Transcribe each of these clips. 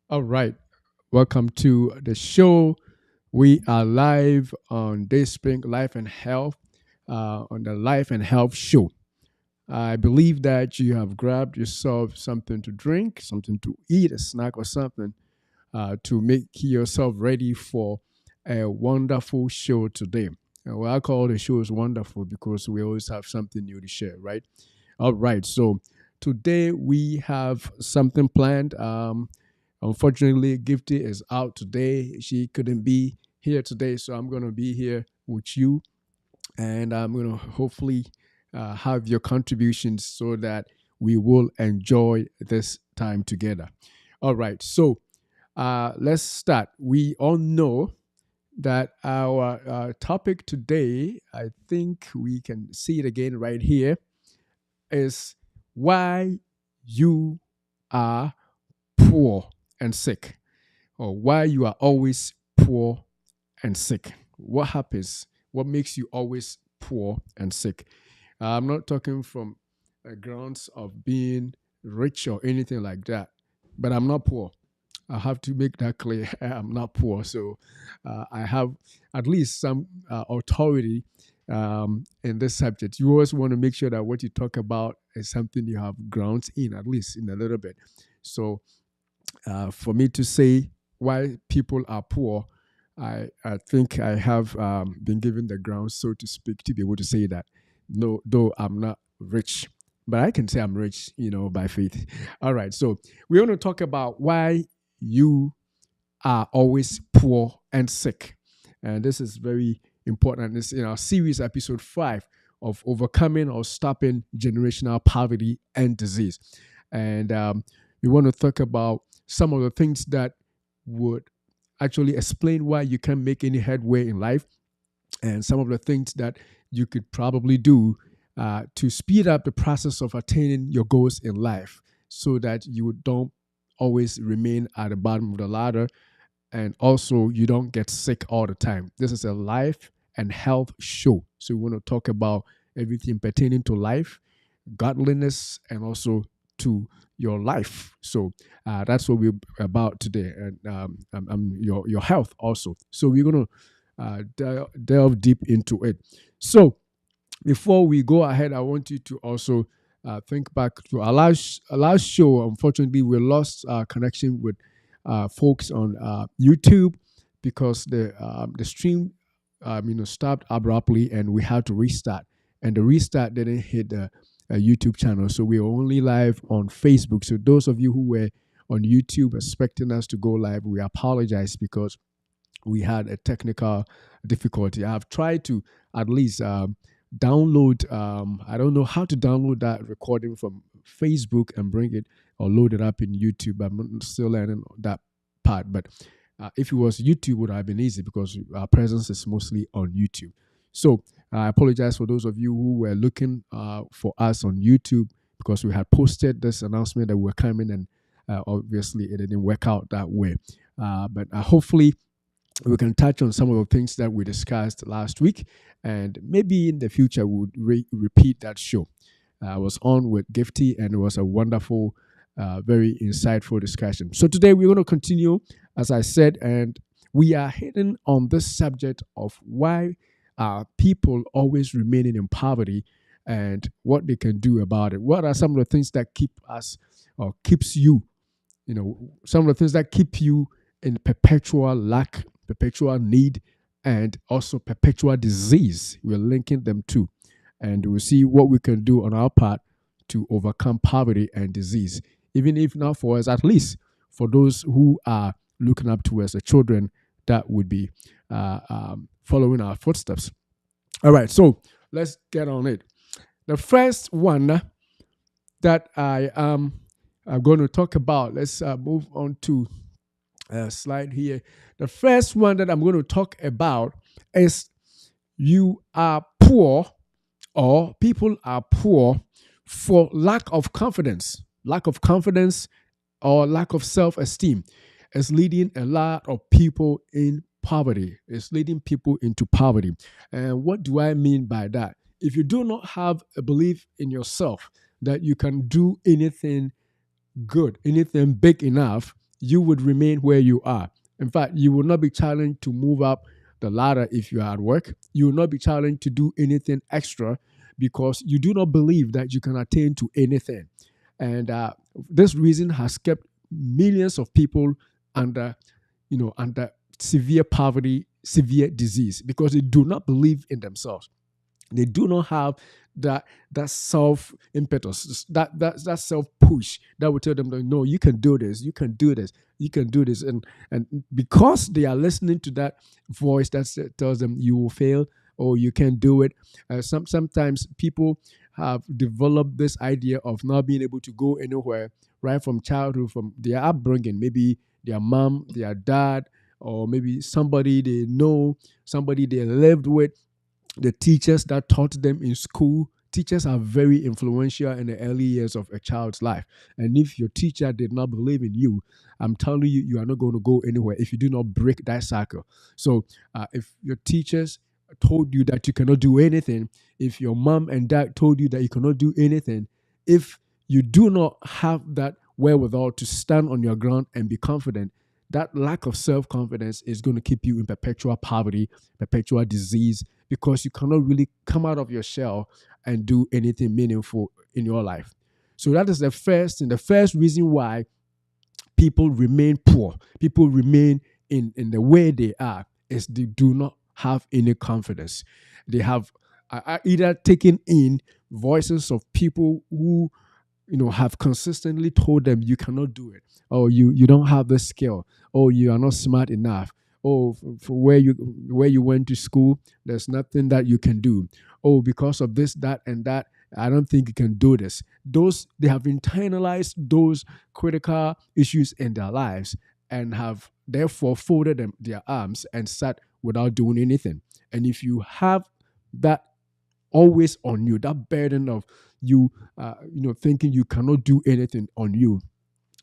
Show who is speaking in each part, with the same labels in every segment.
Speaker 1: All right. Welcome to the show. We are live on Dayspring Life and Health, on the Life and Health Show. I believe that you have grabbed yourself something to drink, something to eat, a snack or something to make yourself ready for a wonderful show today. And what I call the show is wonderful because we always have something new to share, right? All right. So today we have something planned. Unfortunately, Gifty is out today. She couldn't be here today, so I'm going to be here with you, and I'm going to hopefully have your contributions so that we will enjoy this time together. All right, so let's start. We all know that our topic today, I think we can see it again right here, is why you are poor and sick, or why you are always poor and sick. What happens? What makes you always poor and sick? I'm not talking from grounds of being rich or anything like that, but I'm not poor. I have to make that clear. I'm not poor, so I have at least some authority in this subject. You always want to make sure that what you talk about is something you have grounds in, at least in a little bit. So for me to say why people are poor, I think I have been given the grounds, so to speak, to be able to say that. No, though I'm not rich, but I can say I'm rich, by faith. All right, so we want to talk about why you are always poor and sick, and this is very important. This in our series, episode 5 of overcoming or stopping generational poverty and disease, and we want to talk about some of the things that would actually explain why you can't make any headway in life, and some of the things that you could probably do to speed up the process of attaining your goals in life so that you don't always remain at the bottom of the ladder, and also you don't get sick all the time. This is a life and health show. So we want to talk about everything pertaining to life, godliness, and also to your life. So that's what we're about today, and your health also. So we're gonna delve deep into it. So before we go ahead, I want you to also think back to our last show. Unfortunately, we lost connection with folks on YouTube because the stream stopped abruptly, and we had to restart. And the restart didn't hit the YouTube channel, so we were only live on Facebook. So those of you who were on YouTube expecting us to go live, we apologize because we had a technical difficulty. I've tried to at least download. I don't know how to download that recording from Facebook and bring it or load it up in YouTube. I'm still learning that part. But if it was YouTube, it would have been easy because our presence is mostly on YouTube. So I apologize for those of you who were looking for us on YouTube because we had posted this announcement that we were coming, and obviously it didn't work out that way. But hopefully we can touch on some of the things that we discussed last week, and maybe in the future we would repeat that show. I was on with Gifty, and it was a wonderful, very insightful discussion. So today we're going to continue, as I said, and we are hitting on this subject of why people always remaining in poverty and what they can do about it. What are some of the things that keep us or keeps you, some of the things that keep you in perpetual lack, perpetual need, and also perpetual disease? We're linking them too. And we'll see what we can do on our part to overcome poverty and disease. Even if not for us, at least for those who are looking up to us, the children that would be following our footsteps. All right, so let's get on it. The first one that I'm going to talk about, let's move on to a slide here. The first one that I'm going to talk about is you are poor, or people are poor for lack of confidence. Lack of confidence or lack of self-esteem is leading a lot of people in poverty. It's leading people into poverty. And what do I mean by that? If you do not have a belief in yourself that you can do anything good, anything big enough, you would remain where you are. In fact, you will not be challenged to move up the ladder if you are at work. You will not be challenged to do anything extra because you do not believe that you can attain to anything. And this reason has kept millions of people under severe poverty, severe disease, because they do not believe in themselves. They do not have that self impetus, that self push that will tell them that, no, you can do this, you can do this, you can do this, and because they are listening to that voice that tells them you will fail or you can't do it. Sometimes people have developed this idea of not being able to go anywhere right from childhood, from their upbringing, maybe their mom, their dad, or maybe somebody they know, somebody they lived with, the teachers that taught them in school. Teachers are very influential in the early years of a child's life. And if your teacher did not believe in you, I'm telling you, you are not going to go anywhere if you do not break that cycle. So if your teachers told you that you cannot do anything, if your mom and dad told you that you cannot do anything, if you do not have that wherewithal to stand on your ground and be confident, that lack of self-confidence is going to keep you in perpetual poverty, perpetual disease, because you cannot really come out of your shell and do anything meaningful in your life. So that is the first thing. The first reason why people remain poor, people remain in the way they are, is they do not have any confidence. They have either taken in voices of people who have consistently told them you cannot do it, or you don't have the skill, or you are not smart enough, or for where you went to school, there's nothing that you can do. Oh, because of this, that, and that, I don't think you can do this. They have internalized those critical issues in their lives and have therefore folded their arms and sat without doing anything. And if you have that always on you, that burden of you, thinking you cannot do anything on you,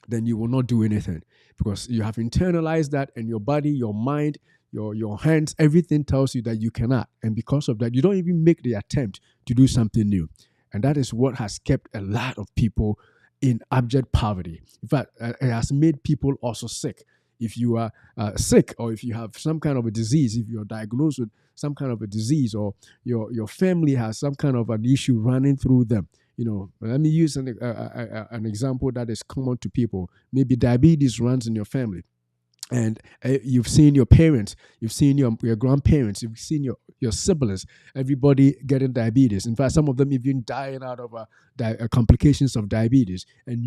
Speaker 1: then you will not do anything, because you have internalized that, and your body, your mind, your hands, everything tells you that you cannot. And because of that, you don't even make the attempt to do something new. And that is what has kept a lot of people in abject poverty. In fact, it has made people also sick. If you are sick, or if you have some kind of a disease, if you're diagnosed with some kind of a disease, or your family has some kind of an issue running through them, let me use an example that is common to people. Maybe diabetes runs in your family, and you've seen your parents, you've seen your grandparents, you've seen your siblings, everybody getting diabetes. In fact, some of them even dying out of complications of diabetes, and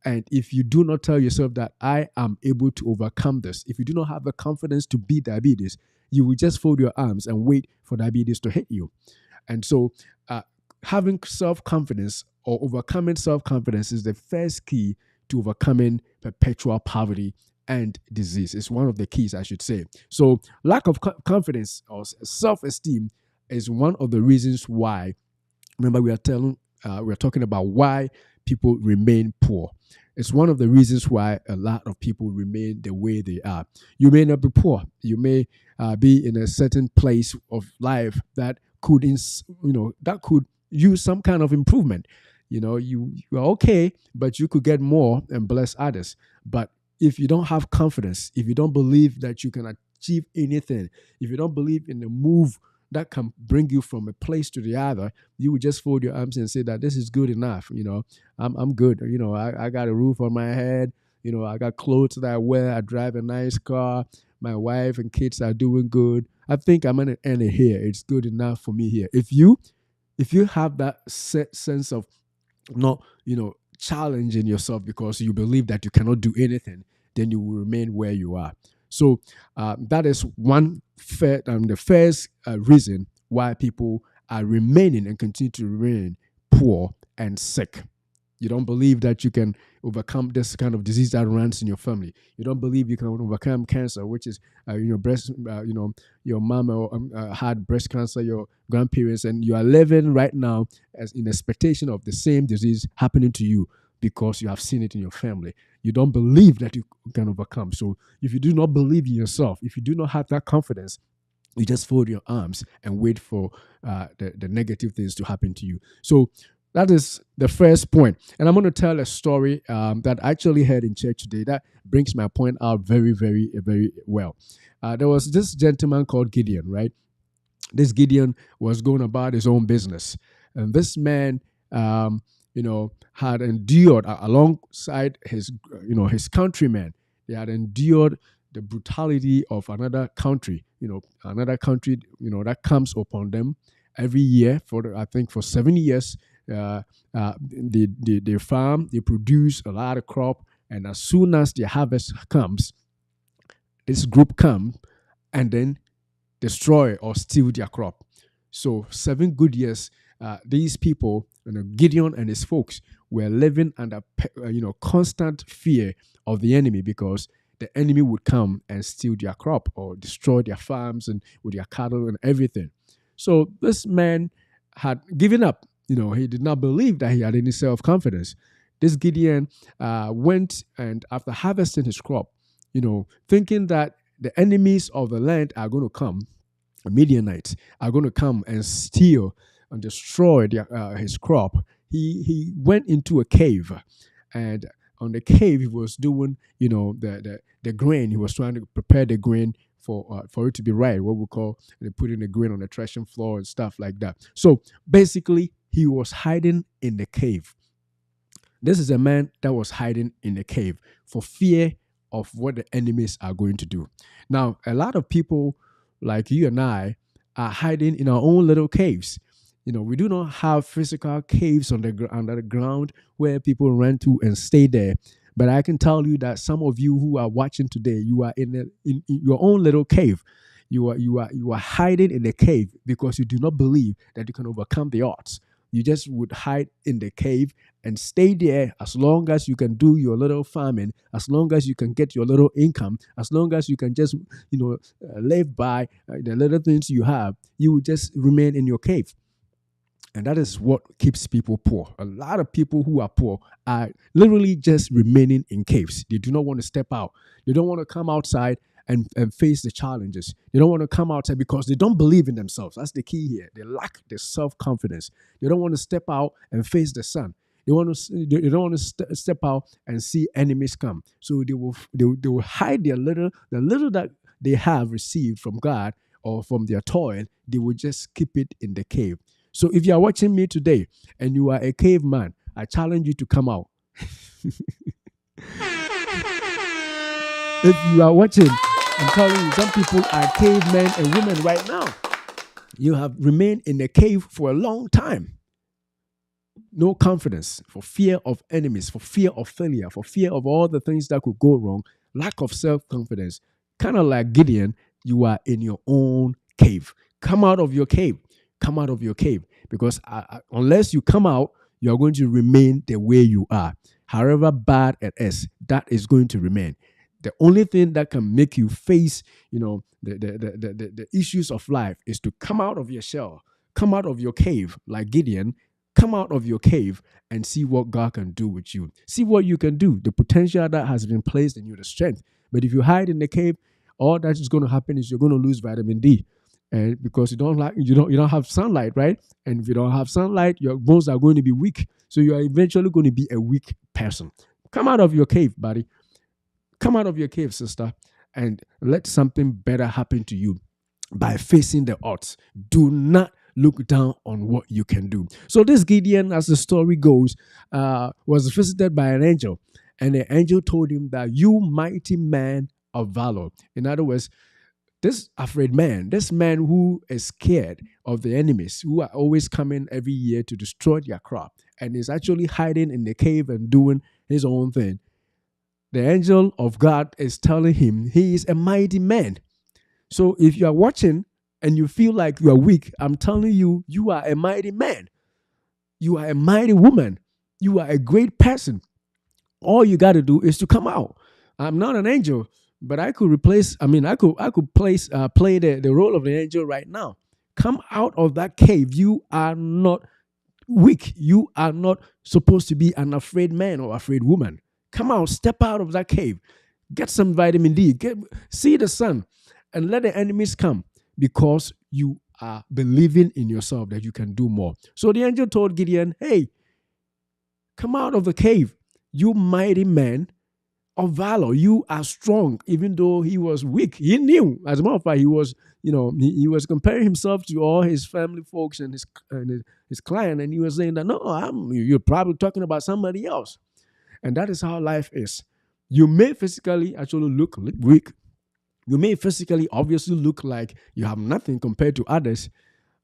Speaker 1: and if you do not tell yourself that I am able to overcome this, if you do not have the confidence to beat diabetes, you will just fold your arms and wait for diabetes to hit you. And so, having self-confidence, or overcoming self-confidence, is the first key to overcoming perpetual poverty and disease. It's one of the keys, I should say. So lack of confidence or self-esteem is one of the reasons why. Remember, we are talking about why people remain poor. It's one of the reasons why a lot of people remain the way they are. You may not be poor. You may be in a certain place of life that could, that could use some kind of improvement. You are okay, but you could get more and bless others. But if you don't have confidence, if you don't believe that you can achieve anything, if you don't believe in the move that can bring you from a place to the other, you would just fold your arms and say that this is good enough. I'm good. I got a roof on my head. I got clothes that I wear. I drive a nice car. My wife and kids are doing good. I think I'm gonna end it here. It's good enough for me here. If you have that sense of not, challenging yourself because you believe that you cannot do anything, then you will remain where you are. So that is the first reason why people are remaining and continue to remain poor and sick. You don't believe that you can overcome this kind of disease that runs in your family. You don't believe you can overcome cancer, which is, breast, your mom had breast cancer, your grandparents, and you are living right now as in expectation of the same disease happening to you because you have seen it in your family. You don't believe that you can overcome. So if you do not believe in yourself, if you do not have that confidence, you just fold your arms and wait for the negative things to happen to you. So that is the first point. And I'm going to tell a story that I actually heard in church today that brings my point out very, very, very well. There was this gentleman called Gideon, right? This Gideon was going about his own business. And this man, had endured alongside his countrymen. They had endured the brutality of another country, that comes upon them every year for 7 years. They farm, they produce a lot of crop, and as soon as the harvest comes, this group come and then destroy or steal their crop. So 7 good years, these people, Gideon and his folks, were living under constant fear of the enemy, because the enemy would come and steal their crop or destroy their farms and with their cattle and everything. So this man had given up. He did not believe that he had any self-confidence. This Gideon went, and after harvesting his crop, thinking that the enemies of the land are going to come, the Midianites are going to come and steal and destroy his crop, he went into a cave, and on the cave he was doing, the grain. He was trying to prepare the grain for it to be right, what we call putting the grain on the threshing floor and stuff like that. So basically, he was hiding in the cave. This is a man that was hiding in the cave for fear of what the enemies are going to do. Now, a lot of people like you and I are hiding in our own little caves. We do not have physical caves under the ground where people run to and stay there. But I can tell you that some of you who are watching today, you are in your own little cave. You are hiding in the cave because you do not believe that you can overcome the odds. You just would hide in the cave and stay there as long as you can do your little farming, as long as you can get your little income, as long as you can just live by the little things you have. You would just remain in your cave. And that is what keeps people poor. A lot of people who are poor are literally just remaining in caves. They do not want to step out. They don't want to come outside and face the challenges. They don't want to come outside because they don't believe in themselves. That's the key here. They lack the self-confidence. They don't want to step out and face the sun. They don't want to step out and see enemies come. So they will hide the little that they have received from God or from their toil. They will just keep it in the cave. So if you are watching me today and you are a caveman, I challenge you to come out. If you are watching, I'm telling you, some people are cavemen and women right now. You have remained in a cave for a long time. No confidence, for fear of enemies, for fear of failure, for fear of all the things that could go wrong, lack of self-confidence. Kind of like Gideon, you are in your own cave. Come out of your cave. Come out of your cave. Because unless you come out, you're going to remain the way you are. However bad it is, that is going to remain. The only thing that can make you face, the issues of life is to come out of your shell, come out of your cave, like Gideon. Come out of your cave and see what God can do with you. See what you can do, the potential that has been placed in you, the strength. But if you hide in the cave, all that is going to happen is you're going to lose vitamin D, and because you don't have sunlight, right? And if you don't have sunlight, your bones are going to be weak. So you are eventually going to be a weak person. Come out of your cave, buddy. Come out of your cave, sister, and let something better happen to you by facing the odds. Do not look down on what you can do. So this Gideon, as the story goes, was visited by an angel, and the angel told him that you mighty man of valor. In other words, this afraid man, this man who is scared of the enemies who are always coming every year to destroy their crop and is actually hiding in the cave and doing his own thing. The angel of God is telling him he is a mighty man. So if you are watching and you feel like you are weak, I'm telling you, you are a mighty man. You are a mighty woman. You are a great person. All you got to do is to come out. I'm not an angel, but I could play the role of the angel right now. Come out of that cave. You are not weak. You are not supposed to be an afraid man or afraid woman. Come out, step out of that cave. Get some vitamin D. See the sun and let the enemies come, because you are believing in yourself that you can do more. So the angel told Gideon, hey, come out of the cave, you mighty man of valor. You are strong, even though he was weak. He knew. As a matter of fact, he was, he was comparing himself to all his family folks and his client, and he was saying that, no, you're probably talking about somebody else. And that is how life is. You may physically actually look weak. You may physically obviously look like you have nothing compared to others,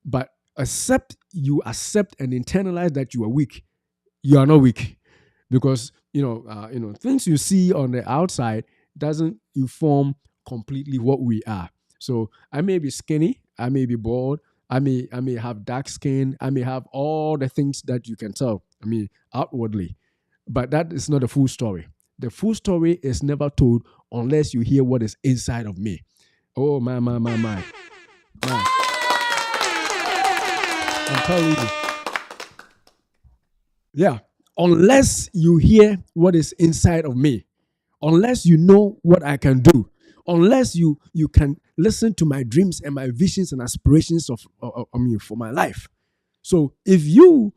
Speaker 1: but you accept and internalize that you are weak. You are not weak, because things you see on the outside doesn't inform completely what we are. So I may be skinny, I may be bald, I may have dark skin, I may have all the things that you can tell. Outwardly. But that is not the full story. The full story is never told unless you hear what is inside of me. Oh, my. I'm telling you. Yeah. Unless you hear what is inside of me, unless you know what I can do, unless you can listen to my dreams and my visions and aspirations for my life. So if you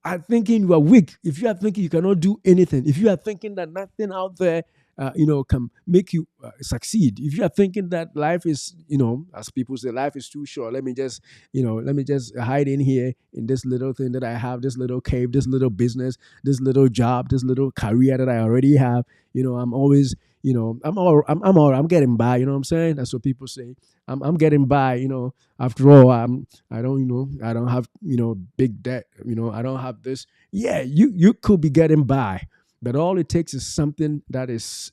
Speaker 1: are thinking you are weak, if you are thinking you cannot do anything, if you are thinking that nothing out there, can make you succeed, if you are thinking that life is, as people say, life is too short, let me just hide in here in this little thing that I have, this little cave, this little business, this little job, this little career that I already have. I'm always, I'm getting by. You know what I'm saying? That's what people say. I'm getting by. After all, I don't have big debt. I don't have this. Yeah, you could be getting by, but all it takes is something that is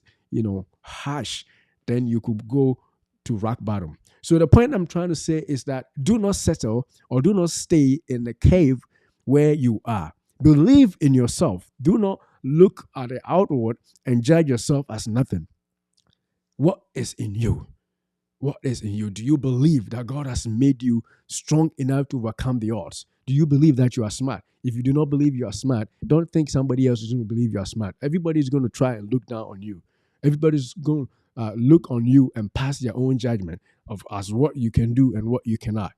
Speaker 1: harsh. Then you could go to rock bottom. So the point I'm trying to say is that do not settle or do not stay in the cave where you are. Believe in yourself. Do not look at the outward and judge yourself as nothing. What is in you? what is in you? Do you believe that God has made you strong enough to overcome the odds? Do you believe that you are smart? If you do not believe you are smart, don't think somebody else is going to believe you are smart. Everybody's going to try and look down on you. Everybody's going to look on you and pass their own judgment of as what you can do and what you cannot.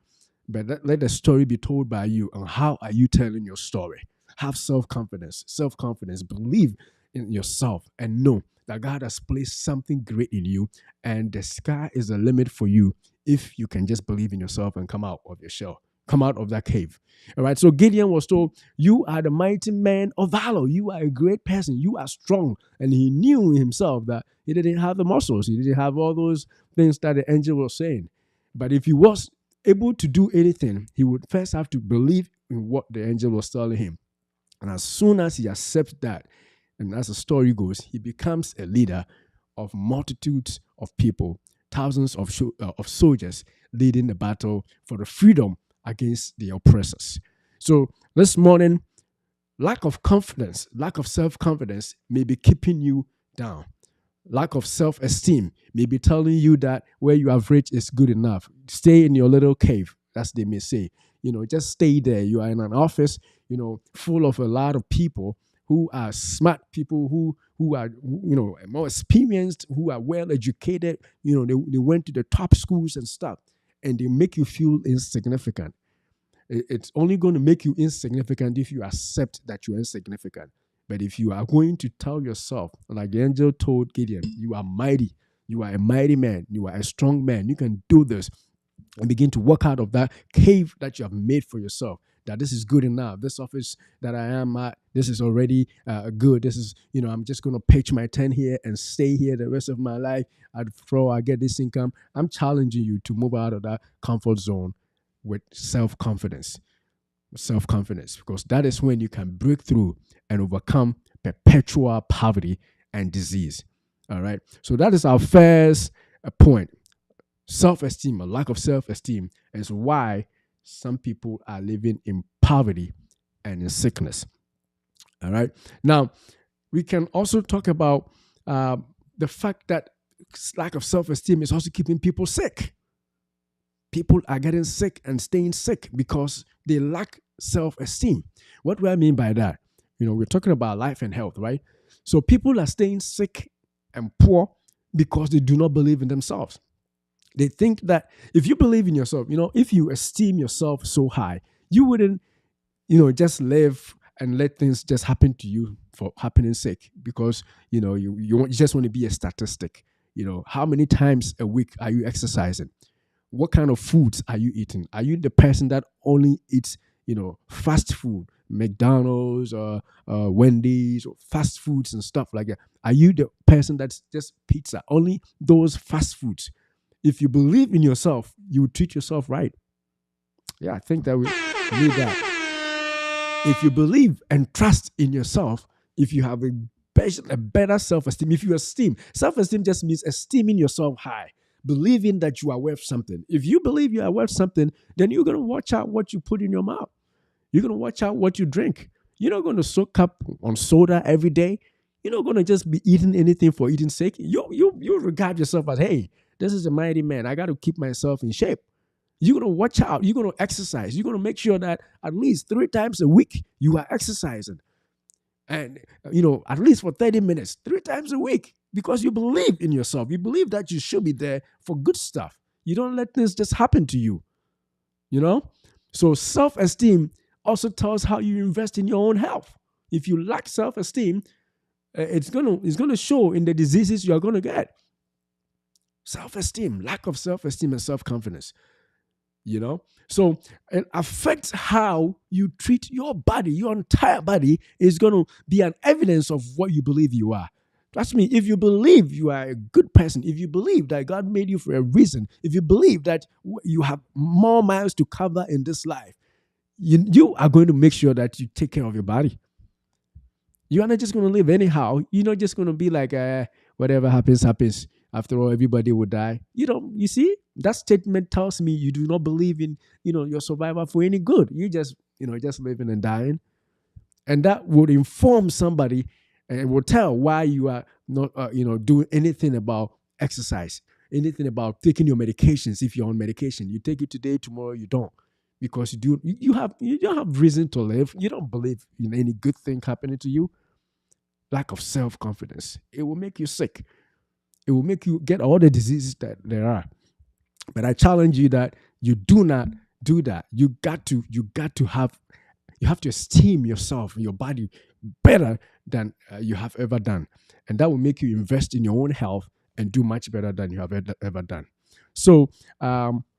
Speaker 1: But let the story be told by you. And how are you telling your story? Have self-confidence. Self-confidence. Believe in yourself and know that God has placed something great in you, and the sky is the limit for you if you can just believe in yourself and come out of your shell, come out of that cave. All right. So Gideon was told, "You are the mighty man of valor. You are a great person. You are strong." And he knew himself that he didn't have the muscles. He didn't have all those things that the angel was saying. But if he was able to do anything, he would first have to believe in what the angel was telling him. And as soon as he accepts that, and as the story goes, he becomes a leader of multitudes of people, thousands of soldiers leading the battle for the freedom against the oppressors. So this morning, lack of confidence, lack of self-confidence may be keeping you down. Lack of self-esteem may be telling you that where you have reached is good enough. Stay in your little cave, as they may say. Just stay there. You are in an office, full of a lot of people who are smart people, who are, more experienced, who are well educated. They went to the top schools and stuff, and they make you feel insignificant. It's only going to make you insignificant if you accept that you're insignificant. But if you are going to tell yourself, like the angel told Gideon, you are mighty, you are a mighty man, you are a strong man, you can do this, and begin to walk out of that cave that you have made for yourself, that this is good enough. This office that I am at, this is already good. This is, I'm just going to pitch my tent here and stay here the rest of my life. I get this income. I'm challenging you to move out of that comfort zone with self-confidence. Because that is when you can break through and overcome perpetual poverty and disease. All right. So that is our first point. Self-esteem, a lack of self-esteem is why some people are living in poverty and in sickness. All right. Now, we can also talk about the fact that lack of self-esteem is also keeping people sick. People are getting sick and staying sick because they lack self-esteem. What do I mean by that? We're talking about life and health, right? So people are staying sick and poor because they do not believe in themselves. They think that if you believe in yourself, if you esteem yourself so high, you wouldn't, just live and let things just happen to you for happening sake, because, you just want to be a statistic. How many times a week are you exercising? What kind of foods are you eating? Are you the person that only eats, fast food, McDonald's or Wendy's or fast foods and stuff like that? Are you the person that's just pizza, only those fast foods? If you believe in yourself, you would treat yourself right. Yeah, I think that we need that. If you believe and trust in yourself, if you have a better self-esteem, if you esteem, self-esteem just means esteeming yourself high. Believing that you are worth something. If you believe you are worth something, then you're going to watch out what you put in your mouth. You're going to watch out what you drink. You're not going to soak up on soda every day. You're not going to just be eating anything for eating's sake. You regard yourself as, hey, this is a mighty man. I got to keep myself in shape. You're going to watch out. You're going to exercise. You're going to make sure that at least 3 times a week you are exercising. And, at least for 30 minutes, 3 times a week. Because you believe in yourself. You believe that you should be there for good stuff. You don't let things just happen to you. So self-esteem also tells how you invest in your own health. If you lack self-esteem, it's gonna show in the diseases you are gonna get. Self-esteem, lack of self-esteem and self-confidence. So it affects how you treat your body. Your entire body is going to be an evidence of what you believe you are. Trust me, if you believe you are a good person, if you believe that God made you for a reason, if you believe that you have more miles to cover in this life, you are going to make sure that you take care of your body. You are not just going to live anyhow. You're not just going to be like, whatever happens, happens. After all, everybody will die. You see, that statement tells me you do not believe in, your survival for any good. You just living and dying. And that would inform somebody and will tell why you are not, doing anything about exercise. anything about taking your medications. If you're on medication, you take it today, tomorrow you don't, because you don't have reason to live. You don't believe in any good thing happening to you. Lack of self confidence. It will make you sick. It will make you get all the diseases that there are. But I challenge you that you do not do that. You have to esteem yourself, your body better than you have ever done. And that will make you invest in your own health and do much better than you have ever done. So,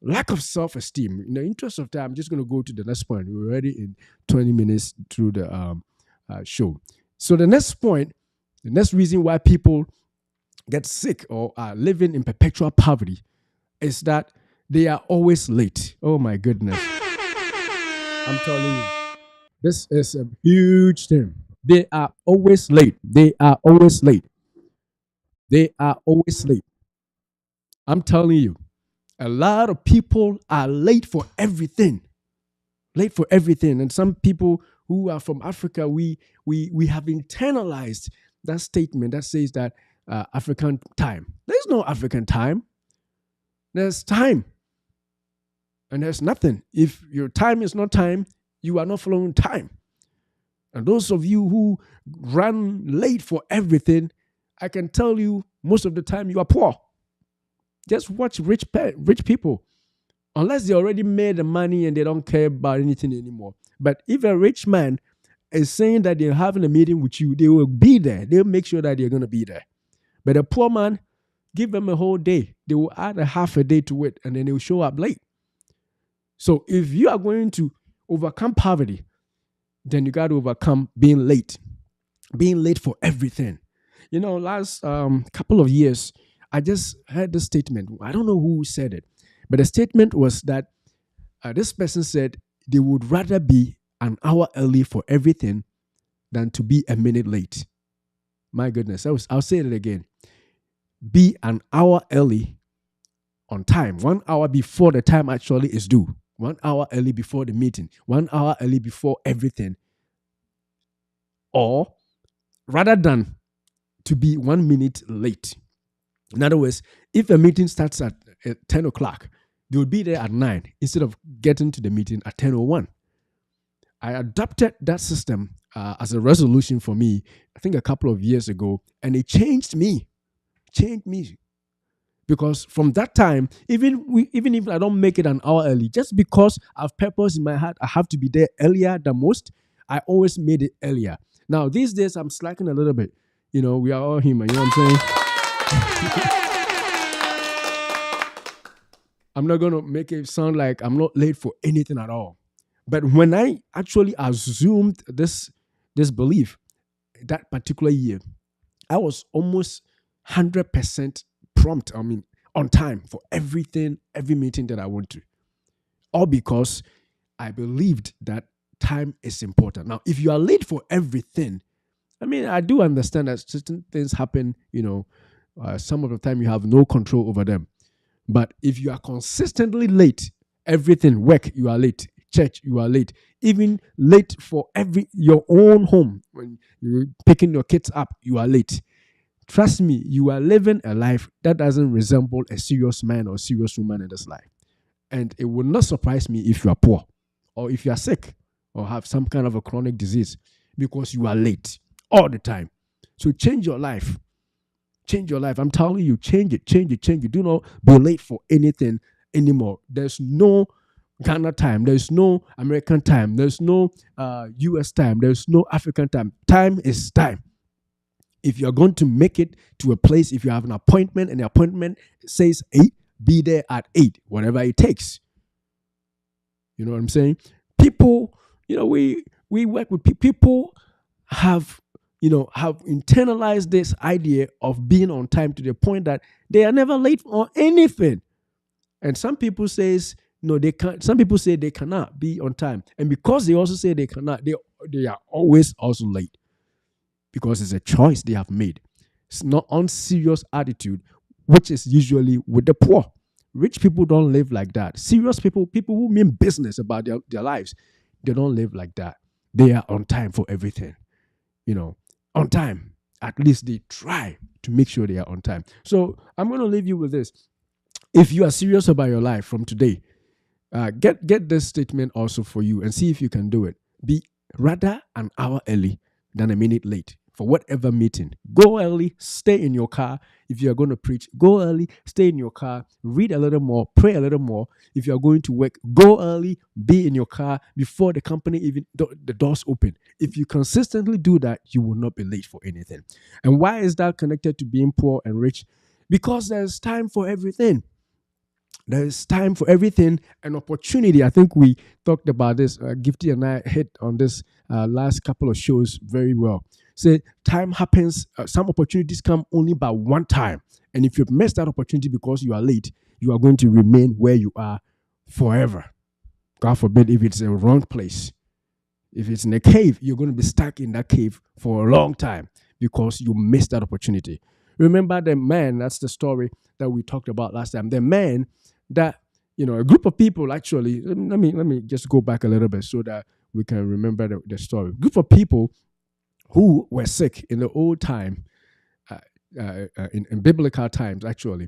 Speaker 1: lack of self esteem. In the interest of time, I'm just going to go to the next point. We're already in 20 minutes through the show. So, the next point, the next reason why people get sick or are living in perpetual poverty is that they are always late. Oh, my goodness. I'm telling you. This is a huge thing. They are always late. They are always late. They are always late. I'm telling you, a lot of people are late for everything. Late for everything. And some people who are from Africa, we have internalized that statement that says that African time. There's no African time. There's time. And there's nothing. If your time is not time, you are not following time. And those of you who run late for everything, I can tell you most of the time you are poor. Just watch rich people. Unless they already made the money and they don't care about anything anymore. But if a rich man is saying that they're having a meeting with you, they will be there. They'll make sure that they're going to be there. But a poor man, give them a whole day. They will add a half a day to it and then they will show up late. So if you are going to overcome poverty, then you got to overcome being late for everything. You know, last couple of years, I just heard this statement. I don't know who said it, but the statement was that this person said they would rather be an hour early for everything than to be a minute late. My goodness, I'll say it again. Be an hour early on time, 1 hour before the time actually is due. 1 hour early before the meeting, 1 hour early before everything. Or rather than to be 1 minute late. In other words, if a meeting starts at 10 o'clock, they will be there at 9 instead of getting to the meeting at 10:01. I adopted that system as a resolution for me, I think a couple of years ago, and it changed me. Because from that time, even if I don't make it an hour early, just because I've purpose in my heart, I have to be there earlier than most, I always made it earlier. Now, these days, I'm slacking a little bit. You know, we are all human, you know what I'm saying? I'm not going to make it sound like I'm not late for anything at all. But when I actually assumed this belief, that particular year, I was almost 100% prompt, on time for everything, every meeting that I went to. All because I believed that time is important. Now, if you are late for everything, I do understand that certain things happen, some of the time you have no control over them. But if you are consistently late, everything, work, you are late, church, you are late, even late for your own home, when you're picking your kids up, you are late. Trust me, you are living a life that doesn't resemble a serious man or serious woman in this life. And it will not surprise me if you are poor or if you are sick or have some kind of a chronic disease because you are late all the time. So change your life. Change your life. I'm telling you, change it. Do not be late for anything anymore. There's no Ghana time. There's no American time. There's no US time. There's no African time. Time is time. If you're going to make it to a place, if you have an appointment and the appointment says 8, be there at 8, whatever it takes. You know what I'm saying? People, we work with people have internalized this idea of being on time to the point that they are never late for anything. And some people says, no, they can't. Some people say they cannot be on time. And because they also say they cannot, they are always also late. Because it's a choice they have made. It's not unserious attitude, which is usually with the poor. Rich people don't live like that. Serious people who mean business about their lives, they don't live like that. They are on time for everything. On time. At least they try to make sure they are on time. So I'm going to leave you with this. If you are serious about your life from today, get this statement also for you and see if you can do it. Be rather an hour early than a minute late for whatever meeting. Go early, stay in your car. If you are going to preach, go early, stay in your car, read a little more, pray a little more. If you are going to work, go early, be in your car before the company even the doors open. If you consistently do that, you will not be late for anything. And why is that connected to being poor and rich? Because there's time for everything. There is time for everything, an opportunity. I think we talked about this. Gifty and I hit on this last couple of shows very well. Say time happens. Some opportunities come only by one time, and if you've missed that opportunity because you are late, you are going to remain where you are forever. God forbid if it's a wrong place. If it's in a cave, you're going to be stuck in that cave for a long time because you missed that opportunity. Remember the man, that's the story that we talked about last time. The man that, a group of people actually, let me just go back a little bit so that we can remember the story. Group of people who were sick in the old time, in biblical times actually,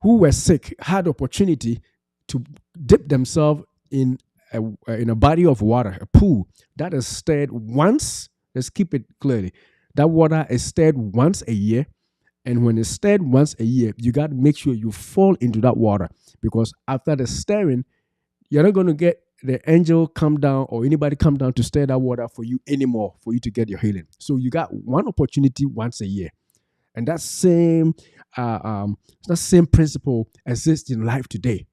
Speaker 1: who were sick had opportunity to dip themselves in a body of water, a pool that is stirred once. Let's keep it clearly. That water is stirred once a year. And when it's stirred once a year, you got to make sure you fall into that water, because after the stirring, you're not going to get the angel come down or anybody come down to stir that water for you anymore for you to get your healing. So you got one opportunity once a year. And that same principle exists in life today.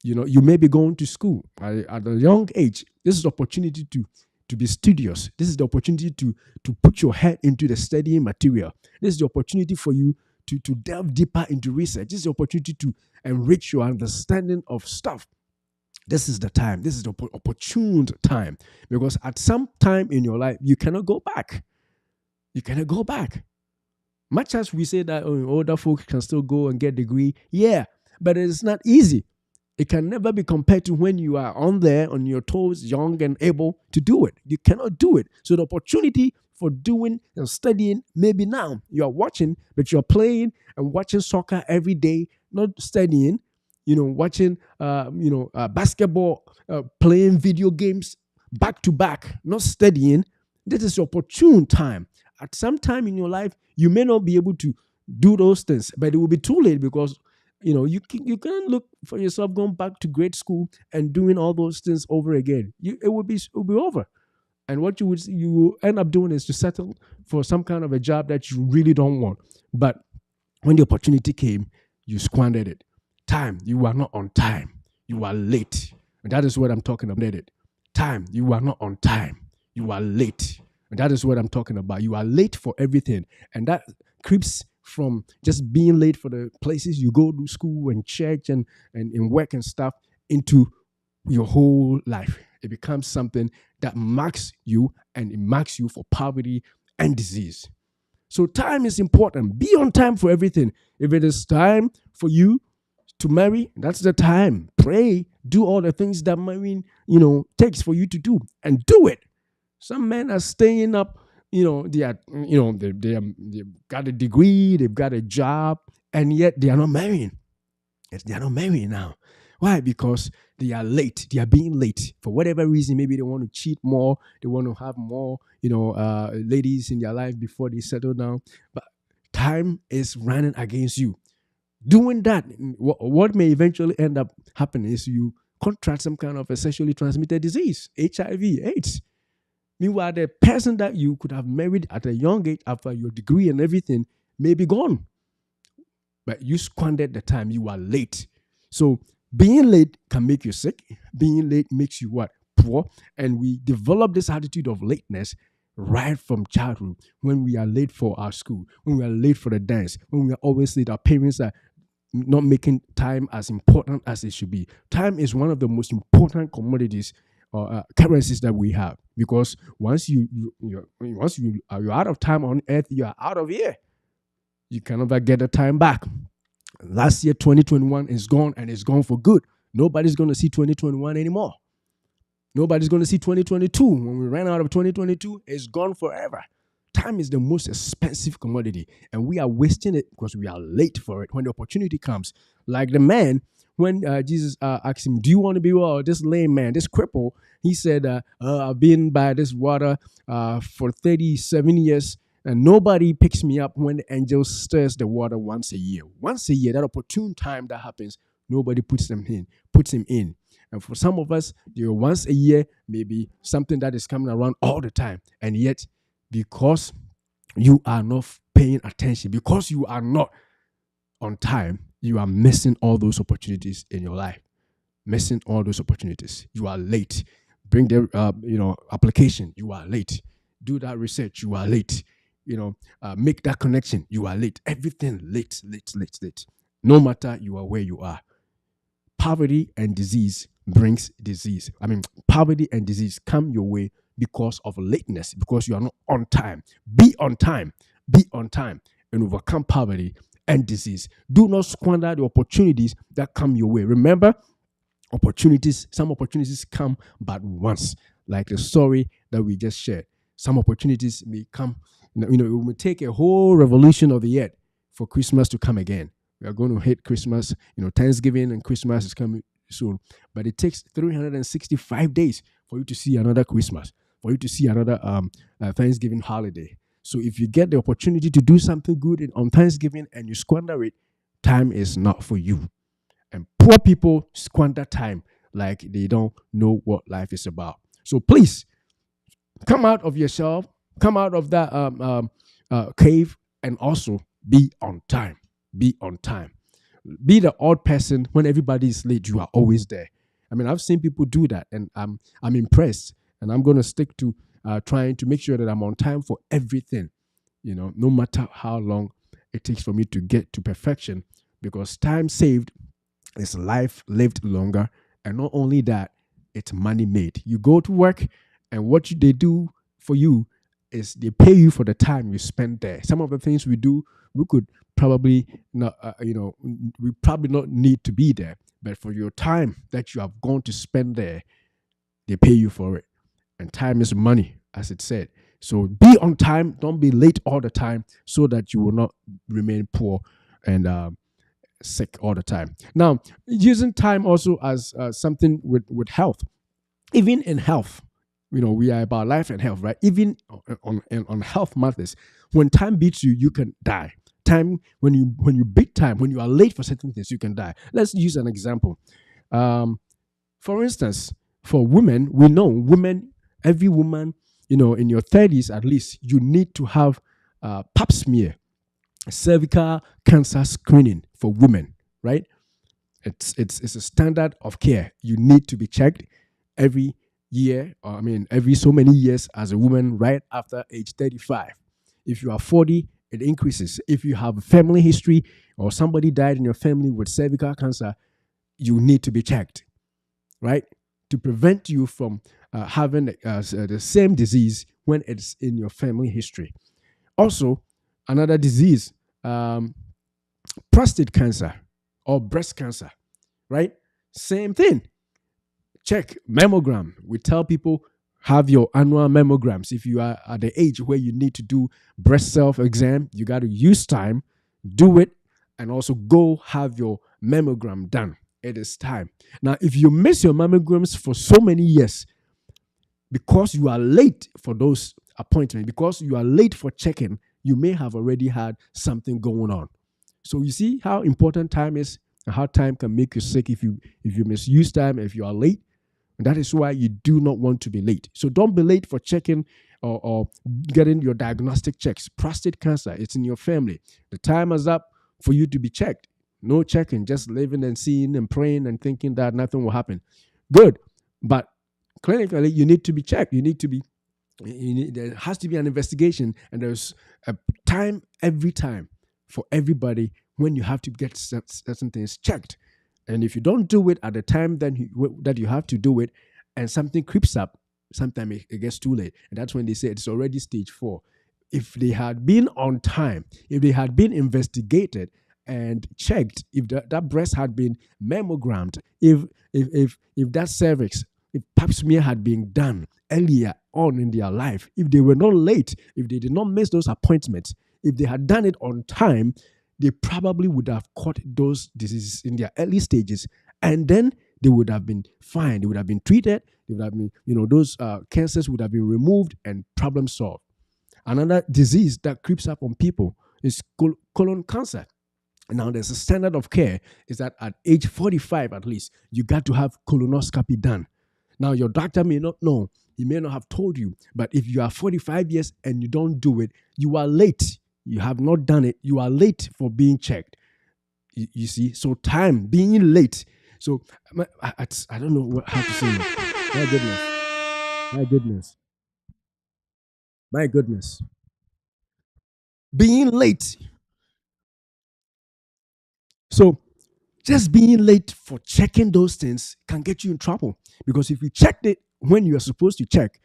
Speaker 1: You may be going to school at a young age. This is the opportunity to be studious. This is the opportunity to put your head into the studying material. This is the opportunity for you to delve deeper into research. This is the opportunity to enrich your understanding of stuff. This is the time. This is the opportune time, because at some time in your life, you cannot go back. You cannot go back. Much as we say that older folks can still go and get a degree, yeah, but it's not easy. It can never be compared to when you are on your toes, young and able to do it. You cannot do it. So the opportunity for doing and studying, maybe now you are watching, but you're playing and watching soccer every day, not studying, watching, basketball, playing video games back to back, not studying. This is your opportune time. At some time in your life, you may not be able to do those things, but it will be too late, because you can't look for yourself going back to grade school and doing all those things over again. It will be over. And what you end up doing is to settle for some kind of a job that you really don't want. But when the opportunity came, you squandered it. Time, you are not on time. You are late. And that is what I'm talking about. Time, you are not on time. You are late. And that is what I'm talking about. You are late for everything. And that creeps from just being late for the places you go to school and church and in work and stuff into your whole life. It becomes something that marks you, and it marks you for poverty and disease. So time is important. Be on time for everything. If it is time for you to marry, that's the time. Pray, do all the things that marrying, takes for you to do, and do it. Some men are staying up, they've got a degree, they've got a job, and yet they are not marrying. They are not marrying now. Why? Because they are late. They are being late for whatever reason. Maybe they want to cheat more. They want to have more, ladies in their life before they settle down. But time is running against you. Doing that, what may eventually end up happening is you contract some kind of a sexually transmitted disease, HIV, AIDS. Meanwhile, the person that you could have married at a young age after your degree and everything may be gone. But you squandered the time. You are late. So being late can make you sick. Being late makes you what? Poor. And we develop this attitude of lateness right from childhood. When we are late for our school, when we are late for the dance, when we are always late, our parents are not making time as important as it should be. Time is one of the most important commodities or currencies that we have, because once you're out of time on earth, you are out of here. You can never get the time back. Last year, 2021 is gone, and it's gone for good. Nobody's going to see 2021 anymore. Nobody's going to see 2022. When we ran out of 2022, it's gone forever. Time is the most expensive commodity, and we are wasting it because we are late for it when the opportunity comes. Like the man, when Jesus asked him, "Do you want to be well?" This lame man, this cripple, he said, "I've been by this water for 37 years, and nobody picks me up when the angel stirs the water once a year. Once a year, that opportune time that happens, nobody puts him in. And for some of us, once a year, maybe something that is coming around all the time, and yet because you are not paying attention, because you are not on time, you are missing all those opportunities in your life. Missing all those opportunities. You are late. Bring the application. You are late. Do that research. You are late. Make that connection. You are late. Everything late, late, late, late. No matter you are where you are. Poverty and disease brings disease. Poverty and disease come your way because of lateness, because you are not on time. Be on time. Be on time and overcome poverty and disease. Do not squander the opportunities that come your way. Remember, some opportunities come but once, like the story that we just shared. Some opportunities may come, it will take a whole revolution of the earth for Christmas to come again. We are going to hit Christmas, Thanksgiving and Christmas is coming soon. But it takes 365 days for you to see another Christmas, for you to see another Thanksgiving holiday. So if you get the opportunity to do something good on Thanksgiving and you squander it, time is not for you. And poor people squander time like they don't know what life is about. So please, come out of yourself, come out of that cave, and also be on time. Be on time. Be the odd person. When everybody is late, you are always there. I've seen people do that, and I'm impressed. And I'm going to stick to trying to make sure that I'm on time for everything. No matter how long it takes for me to get to perfection, because time saved is life lived longer, and not only that, it's money made. You go to work, and what they do for you is they pay you for the time you spend there. Some of the things we do, we could probably not, we probably not need to be there, but for your time that you have gone to spend there, they pay you for it. And time is money, as it said. So be on time, don't be late all the time, so that you will not remain poor and sick all the time. Now, using time also as something with health, even in health. We are about life and health, right? Even on health matters. When time beats you, you can die. Time, when you beat time, when you are late for certain things, you can die. Let's use an example. For instance, for women, we know every woman, in your 30s at least, you need to have pap smear, cervical cancer screening for women, right? It's a standard of care. You need to be checked every year, every so many years as a woman right after age 35. If you are 40, it increases. If you have a family history or somebody died in your family with cervical cancer, you need to be checked, right? To prevent you from having the same disease when it's in your family history. Also, another disease, prostate cancer or breast cancer, right? Same thing. Check mammogram. We tell people, have your annual mammograms. If you are at the age where you need to do breast self exam, you got to use time, do it, and also go have your mammogram done. It is time. Now, if you miss your mammograms for so many years because you are late for those appointments, because you are late for checking, you may have already had something going on. So you see how important time is and how time can make you sick if you misuse time, if you are late. And that is why you do not want to be late. So don't be late for checking or getting your diagnostic checks. Prostate cancer, it's in your family. The time is up for you to be checked. No checking, just living and seeing and praying and thinking that nothing will happen. Good. But clinically, you need to be checked. There has to be an investigation, and there's a time every time for everybody when you have to get certain things checked. And if you don't do it at the time that you have to do it, and something creeps up, sometimes it gets too late. And that's when they say it's already stage 4. If they had been on time, if they had been investigated and checked, if that breast had been mammogrammed, if that cervix if pap smear had been done earlier on in their life, if they were not late, if they did not miss those appointments, if they had done it on time, they probably would have caught those diseases in their early stages, and then they would have been fine. They would have been treated. They would have been, those cancers would have been removed and problem solved. Another disease that creeps up on people is colon cancer. Now, there's a standard of care is that at age 45, at least, you got to have colonoscopy done. Now, your doctor may not know. He may not have told you. But if you are 45 years and you don't do it, you are late. You have not done it. You are late for being checked. You see? So time, being late. So I don't know how to say it. My goodness. My goodness. My goodness. Being late. So just being late for checking those things can get you in trouble. Because if you checked it when you are supposed to check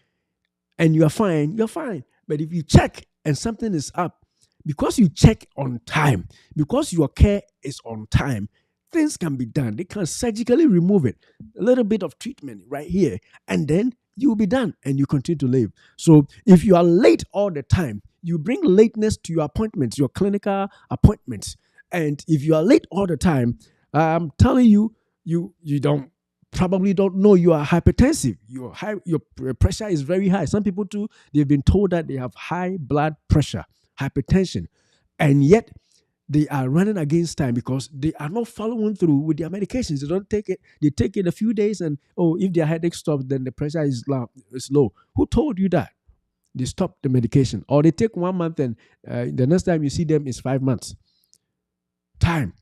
Speaker 1: and you are fine, you're fine. But if you check and something is up, because you check on time, because your care is on time, things can be done. They can surgically remove it, a little bit of treatment right here, and then you'll be done and you continue to live. So if you are late all the time, you bring lateness to your appointments, your clinical appointments. And if you are late all the time, I'm telling you, you don't probably don't know you are hypertensive. Your pressure is very high. Some people too, they've been told that they have high blood pressure, hypertension, and yet they are running against time because they are not following through with their medications. They don't take it. They take it a few days, and if their headache stops, then the pressure is low. Who told you that? They stop the medication, or they take 1 month, and the next time you see them is 5 months. Time.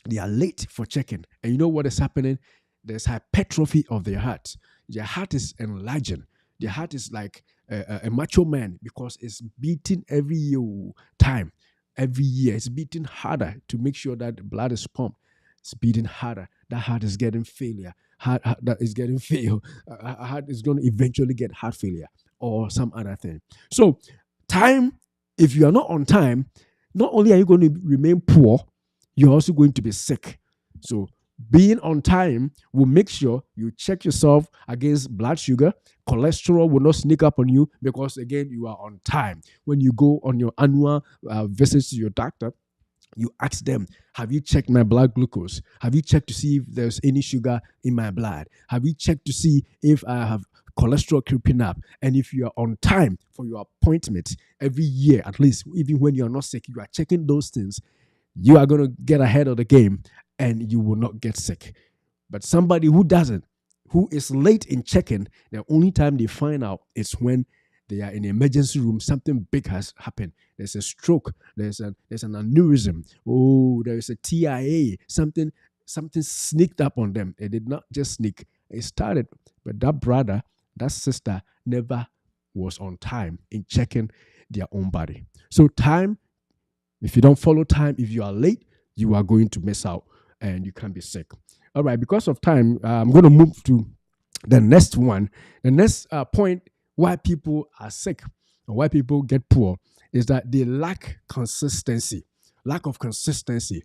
Speaker 1: They are late for checking. And you know what is happening? There's hypertrophy of their heart. Their heart is enlarging. Their heart is like a macho man because it's beating every year time. Every year it's beating harder to make sure that the blood is pumped. It's beating harder. That heart is getting failure. Heart that is getting fail. Heart is going to eventually get heart failure or some other thing. So time, if you are not on time, not only are you going to remain poor, you're also going to be sick. So being on time will make sure you check yourself against blood sugar. Cholesterol will not sneak up on you because, again, you are on time. When you go on your annual visits to your doctor, you ask them, have you checked my blood glucose? Have you checked to see if there's any sugar in my blood? Have you checked to see if I have cholesterol creeping up? And if you are on time for your appointment every year, at least, even when you are not sick, you are checking those things. You are going to get ahead of the game and you will not get sick. But somebody who doesn't, who is late in checking, the only time they find out is when they are in the emergency room, something big has happened. There's a stroke, there's an aneurysm, there is a TIA, something sneaked up on them. It did not just sneak, it started. But that brother, that sister never was on time in checking their own body. So time, if you don't follow time, if you are late, you are going to miss out and you can be sick. All right, because of time, I'm going to move to the next one. The next point why people are sick and why people get poor is that they lack consistency. Lack of consistency.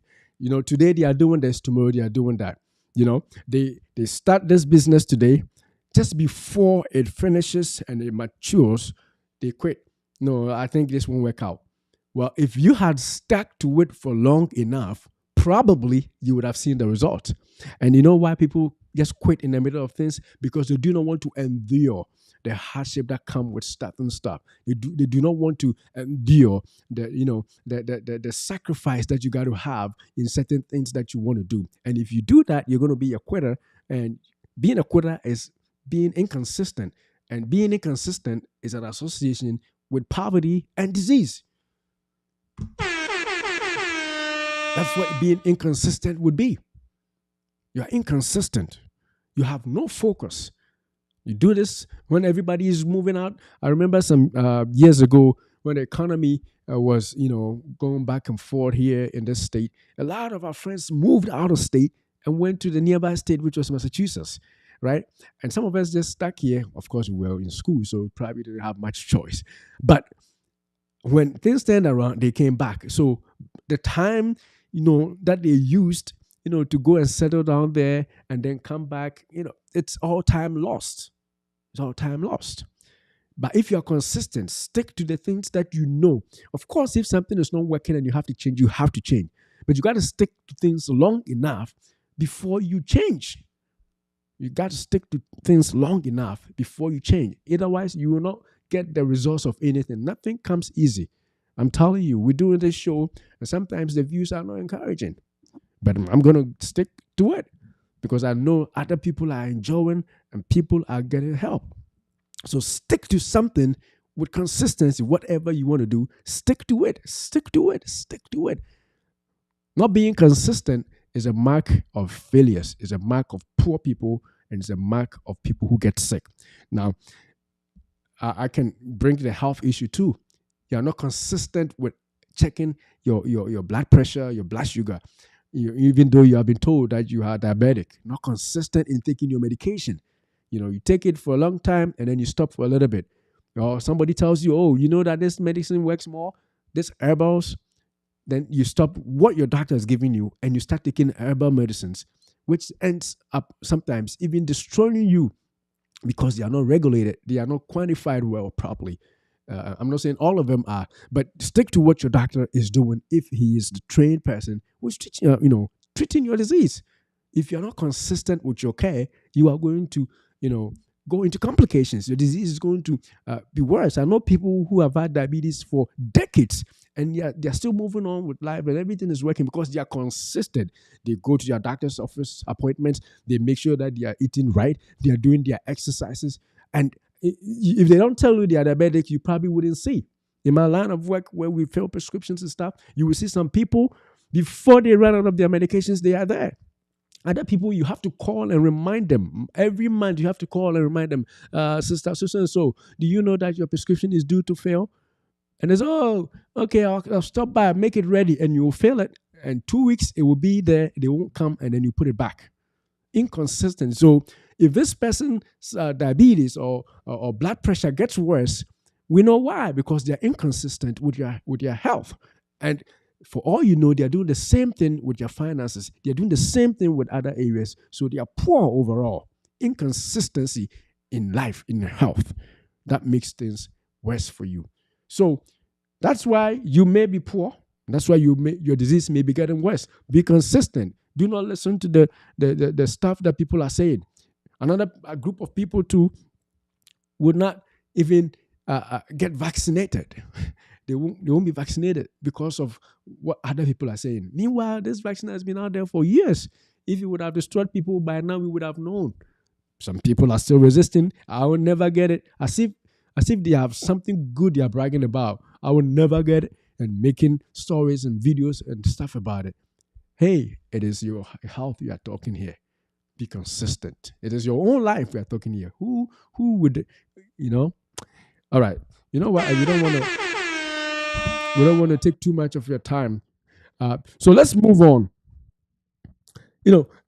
Speaker 1: Today they are doing this, tomorrow they are doing that. They start this business today, just before it finishes and it matures, they quit. No, I think this won't work out. Well, if you had stuck to it for long enough, probably you would have seen the result. And you know why people just quit in the middle of things? Because they do not want to endure the hardship that come with starting stuff. They do not want to endure the sacrifice that you got to have in certain things that you want to do. And if you do that, you're going to be a quitter. And being a quitter is being inconsistent. And being inconsistent is an association with poverty and disease. That's what being inconsistent would be. You're inconsistent. You have no focus. You do this when everybody is moving out. I remember some years ago when the economy was, going back and forth here in this state. A lot of our friends moved out of state and went to the nearby state, which was Massachusetts, right? And some of us just stuck here. Of course, we were in school, so we probably didn't have much choice. But when things turned around, they came back. So the time, that they used to go and settle down there and then come back, it's all time lost. It's all time lost. But if you're consistent, stick to the things that you know. Of course, if something is not working and you have to change, you have to change. But you got to stick to things long enough before you change. You got to stick to things long enough before you change. Otherwise, you will not get the results of anything. Nothing comes easy. I'm telling you, we're doing this show, and sometimes the views are not encouraging. But I'm going to stick to it because I know other people are enjoying and people are getting help. So stick to something with consistency. Whatever you want to do, stick to it. Stick to it. Stick to it. Not being consistent is a mark of failures, is a mark of poor people, and it's a mark of people who get sick. Now, I can bring to the health issue too. You are not consistent with checking your blood pressure, your blood sugar, even though you have been told that you are diabetic. Not consistent in taking your medication. You take it for a long time and then you stop for a little bit. Or somebody tells you, oh, you know that this medicine works more, this herbals, then you stop what your doctor is giving you and you start taking herbal medicines, which ends up sometimes even destroying you because they are not regulated, they are not quantified well properly. I'm not saying all of them are, but stick to what your doctor is doing if he is the trained person who's treating your disease. If you're not consistent with your care, you are going to, go into complications. Your disease is going to be worse. I know people who have had diabetes for decades and yet they're still moving on with life and everything is working because they are consistent. They go to their doctor's office appointments. They make sure that they are eating right. They are doing their exercises. And if they don't tell you they are diabetic, you probably wouldn't see. In my line of work where we fill prescriptions and stuff, you will see some people, before they run out of their medications, they are there. Other people, you have to call and remind them. Every month, you have to call and remind them, sister, so, do you know that your prescription is due to fail? And they say, oh, okay, I'll stop by, make it ready, and you'll fill it. And 2 weeks, it will be there. They won't come, and then you put it back. Inconsistent. So if this person's diabetes or blood pressure gets worse, we know why, because they're inconsistent with your health. And for all you know, they're doing the same thing with your finances. They're doing the same thing with other areas. So they are poor overall. Inconsistency in life, in health, that makes things worse for you. So that's why you may be poor. That's why your disease may be getting worse. Be consistent. Do not listen to the stuff that people are saying. Another group of people too would not even get vaccinated. They won't be vaccinated because of what other people are saying. Meanwhile, this vaccine has been out there for years. If it would have destroyed people by now, we would have known. Some people are still resisting. I will never get it. As if they have something good they are bragging about. I will never get it, and making stories and videos and stuff about it. Hey, it is your health we are talking here. Be consistent. It is your own life we are talking here. Who would, All right. You know what? We don't want to take too much of your time. So let's move on.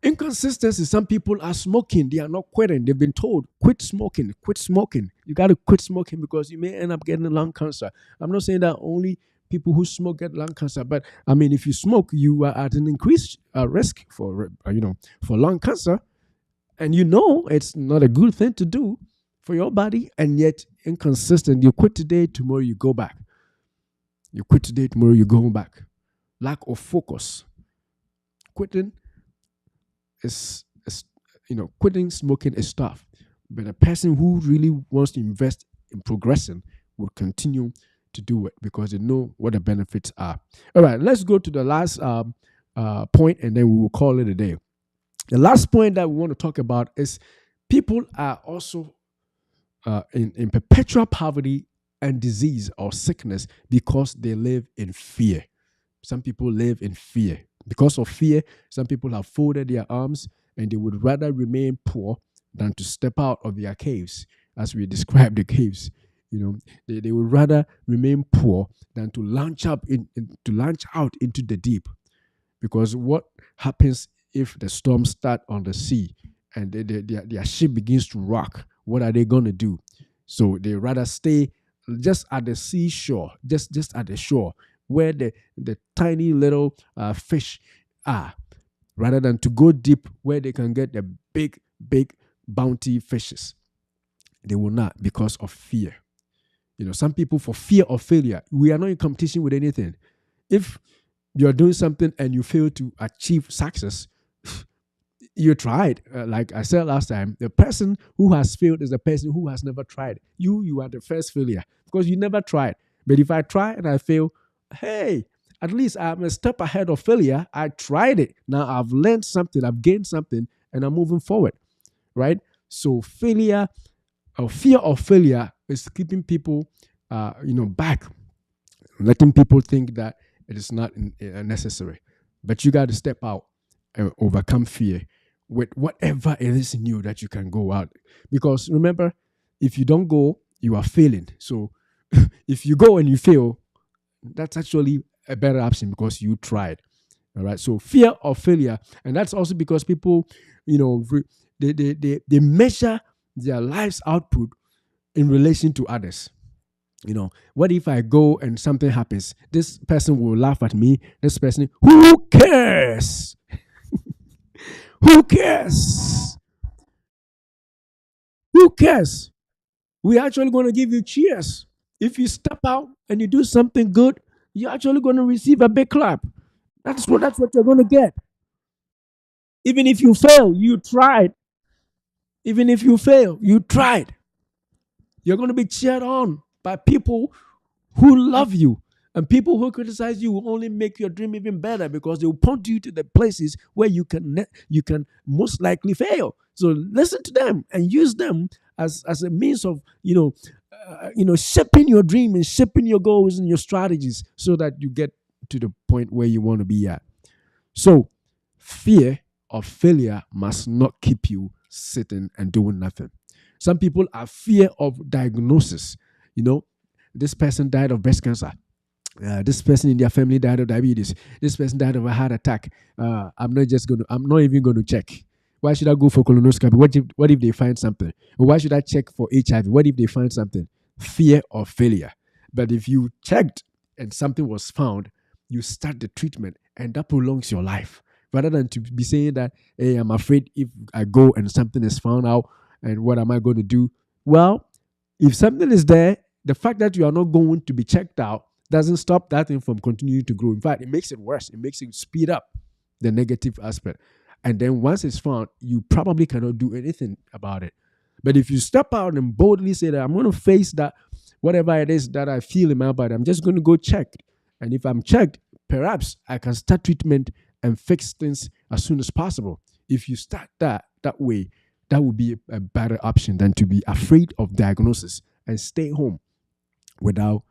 Speaker 1: Inconsistency. Some people are smoking. They are not quitting. They've been told, quit smoking, quit smoking. You got to quit smoking because you may end up getting lung cancer. I'm not saying that only people who smoke get lung cancer, but I mean, if you smoke, you are at an increased risk for lung cancer. And it's not a good thing to do for your body, and yet inconsistent. You quit today, tomorrow you go back. You quit today, tomorrow you go back. Lack of focus. Quitting quitting smoking is tough. But a person who really wants to invest in progressing will continue to do it because they know what the benefits are. All right, let's go to the last point, and then we will call it a day. The last point that we want to talk about is people are also in perpetual poverty and disease or sickness because they live in fear. Some people live in fear. Because of fear, some people have folded their arms and they would rather remain poor than to step out of their caves, as we describe the caves. They would rather remain poor than to launch out into the deep. Because what happens if the storms start on the sea and their ship begins to rock? What are they going to do? So they rather stay just at the seashore, just at the shore, where the tiny little fish are. rather than to go deep where they can get the big, big bounty fishes. They will not because of fear. Some people, for fear of failure, we are not in competition with anything. If you're doing something and you fail to achieve success, you tried. Like I said last time, the person who has failed is the person who has never tried. You are the first failure because you never tried. But if I try and I fail, hey, at least I'm a step ahead of failure. I tried it. Now I've learned something, I've gained something, and I'm moving forward, right? So failure or fear of failure is keeping people, back, letting people think that it is not necessary. But you got to step out and overcome fear with whatever it is in you that you can go out. Because remember, if you don't go, you are failing. So if you go and you fail, that's actually a better option because you tried. All right. So fear of failure, and that's also because people, they measure their life's output in relation to others. What if I go and something happens? This person will laugh at me. This person, who cares? Who cares? Who cares? We're actually going to give you cheers. If you step out and you do something good, you're actually going to receive a big clap. That's what you're going to get. Even if you fail, you tried. Even if you fail, you tried. You're going to be cheered on by people who love you. And people who criticize you will only make your dream even better because they will point you to the places where you can most likely fail. So listen to them and use them as a means of shaping your dream and shaping your goals and your strategies so that you get to the point where you want to be at. So fear of failure must not keep you sitting and doing nothing. Some people are fear of diagnosis. This person died of breast cancer. This person in their family died of diabetes. This person died of a heart attack. I'm not even going to check. Why should I go for colonoscopy? What if they find something? Or why should I check for HIV? What if they find something? Fear of failure. But if you checked and something was found, you start the treatment and that prolongs your life. Rather than to be saying that, hey, I'm afraid if I go and something is found out, and what am I going to do? Well, if something is there, the fact that you are not going to be checked out doesn't stop that thing from continuing to grow. In fact, it makes it worse. It makes it speed up the negative aspect. And then once it's found, you probably cannot do anything about it. But if you step out and boldly say that I'm going to face that, whatever it is that I feel in my body, I'm just going to go check. And if I'm checked, perhaps I can start treatment and fix things as soon as possible. If you start that way, that would be a better option than to be afraid of diagnosis and stay home without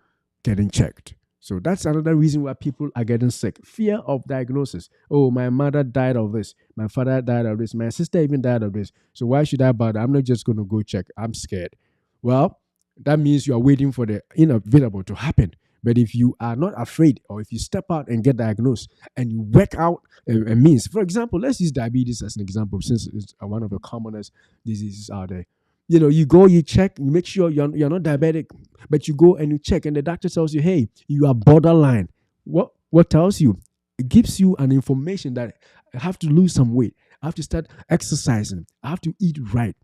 Speaker 1: getting checked. So that's another reason why people are getting sick. Fear of diagnosis. Oh, my mother died of this. My father died of this. My sister even died of this. So why should I bother? I'm not just going to go check. I'm scared. Well, that means you are waiting for the inevitable to happen. But if you are not afraid, or if you step out and get diagnosed and you work out a means, for example, let's use diabetes as an example, since it's one of the commonest diseases out there. You go, you check, you make sure you're not diabetic, but you go and you check, and the doctor tells you, hey, you are borderline. What tells you? It gives you an information that I have to lose some weight. I have to start exercising. I have to eat right.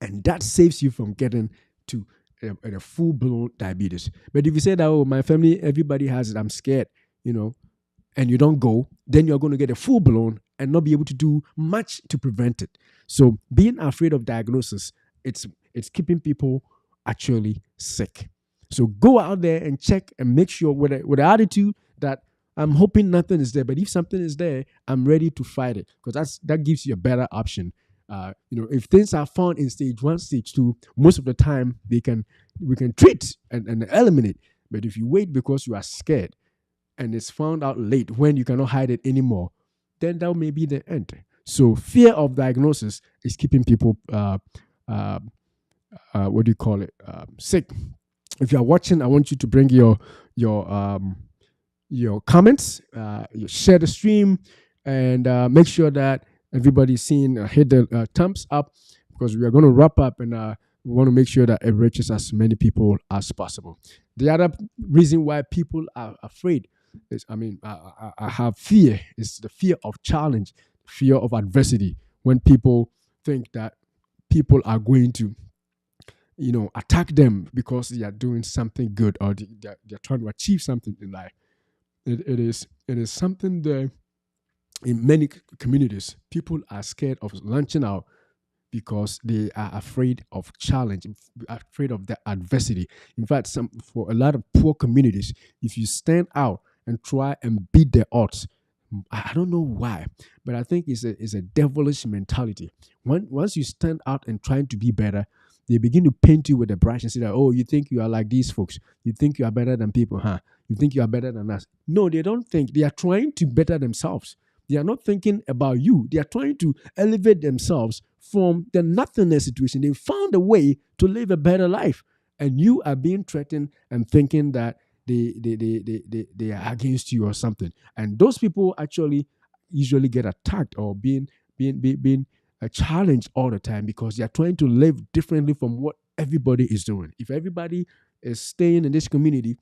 Speaker 1: And that saves you from getting to a full-blown diabetes. But if you say that, oh, my family, everybody has it, I'm scared, and you don't go, then you're going to get a full-blown and not be able to do much to prevent it. So being afraid of diagnosis, it's keeping people actually sick. So go out there and check and make sure with the attitude that I'm hoping nothing is there, but if something is there, I'm ready to fight it, because that gives you a better option. If things are found in stage 1, stage 2, most of the time we can treat and eliminate. But if you wait because you are scared and it's found out late when you cannot hide it anymore, then that may be the end. So fear of diagnosis is keeping people sick. If you are watching, I want you to bring your comments, you share the stream, and make sure that everybody's seeing. Hit the thumbs up, because we are going to wrap up, and we want to make sure that it reaches as many people as possible. The other reason why people are afraid is, I have fear, is the fear of challenge. fear of adversity. When people think that people are going to, attack them because they are doing something good, or they're trying to achieve something in life. It is something that in many communities people are scared of launching out because they are afraid of challenge, afraid of the adversity. In fact, for a lot of poor communities, if you stand out and try and beat the odds, I don't know why, but I think it's a devilish mentality. Once you stand out and trying to be better, they begin to paint you with a brush and say that, oh, you think you are like these folks. You think you are better than people, huh? You think you are better than us. No, they don't think. They are trying to better themselves. They are not thinking about you. They are trying to elevate themselves from the nothingness situation. They found a way to live a better life. And you are being threatened and thinking that they are against you or something. And those people actually usually get attacked or being challenged all the time because they are trying to live differently from what everybody is doing. If everybody is staying in this community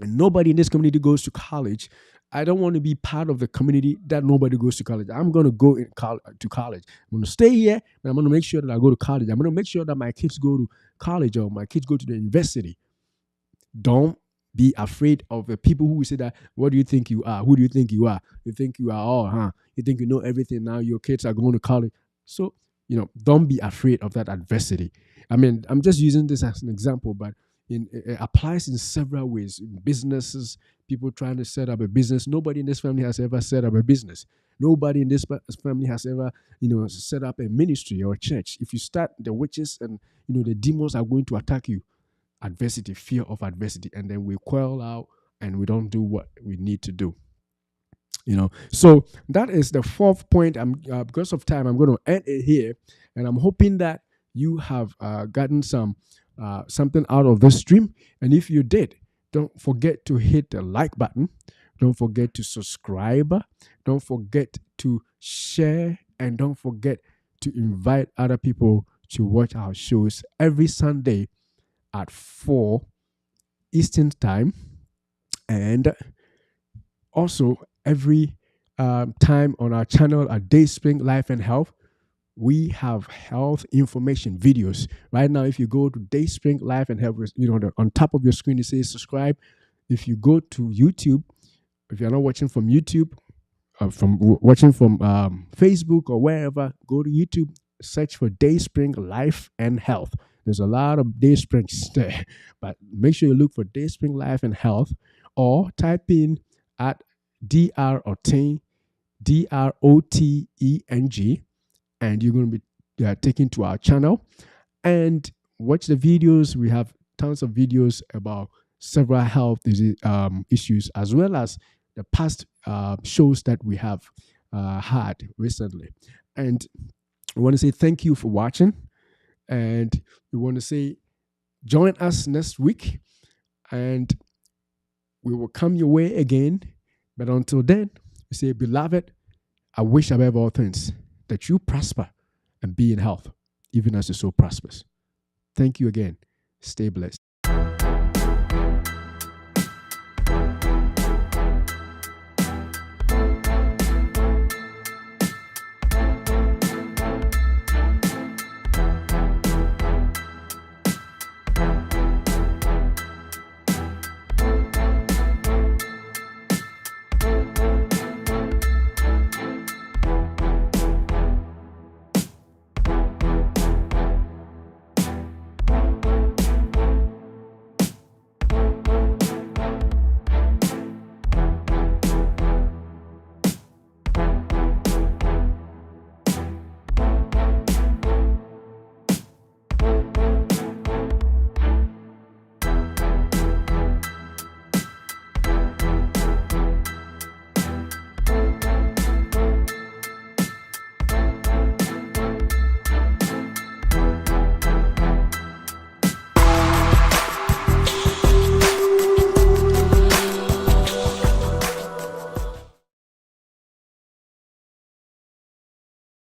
Speaker 1: and nobody in this community goes to college, I don't want to be part of the community that nobody goes to college. I'm going to go to college. I'm going to stay here, but I'm going to make sure that I go to college. I'm going to make sure that my kids go to college or my kids go to the university. Don't be afraid of the people who will say that, what do you think you are? Who do you think you are? You think you are all, huh? You think you know everything now. Your kids are going to college. So, don't be afraid of that adversity. I mean, I'm just using this as an example, but it applies in several ways. In businesses, people trying to set up a business. Nobody in this family has ever set up a business. Nobody in this family has ever, set up a ministry or a church. If you start, the witches and, the demons are going to attack you. Adversity, fear of adversity, and then we quell out and we don't do what we need to do. So that is the fourth point. Because of time, I'm going to end it here, and I'm hoping that you have gotten something out of this stream. And if you did, don't forget to hit the like button. Don't forget to subscribe. Don't forget to share, and don't forget to invite other people to watch our shows every Sunday at 4 Eastern time, and also every time on our channel at Dayspring Life and Health, we have health information videos. Right now, if you go to Dayspring Life and Health, on top of your screen it says subscribe. If you go to YouTube, if you're not watching from YouTube, watching from Facebook or wherever, go to YouTube, search for Dayspring Life and Health. There's a lot of Daysprings there, but make sure you look for Dayspring Life and Health, or type in at Droteng, Droteng, and you're going to be taken to our channel and watch the videos. We have tons of videos about several health issues, as well as the past shows that we have had recently. And we want to say thank you for watching. And we want to say, join us next week, and we will come your way again. But until then, we say, beloved, I wish above all things that you prosper and be in health, even as your soul prospers. Thank you again. Stay blessed.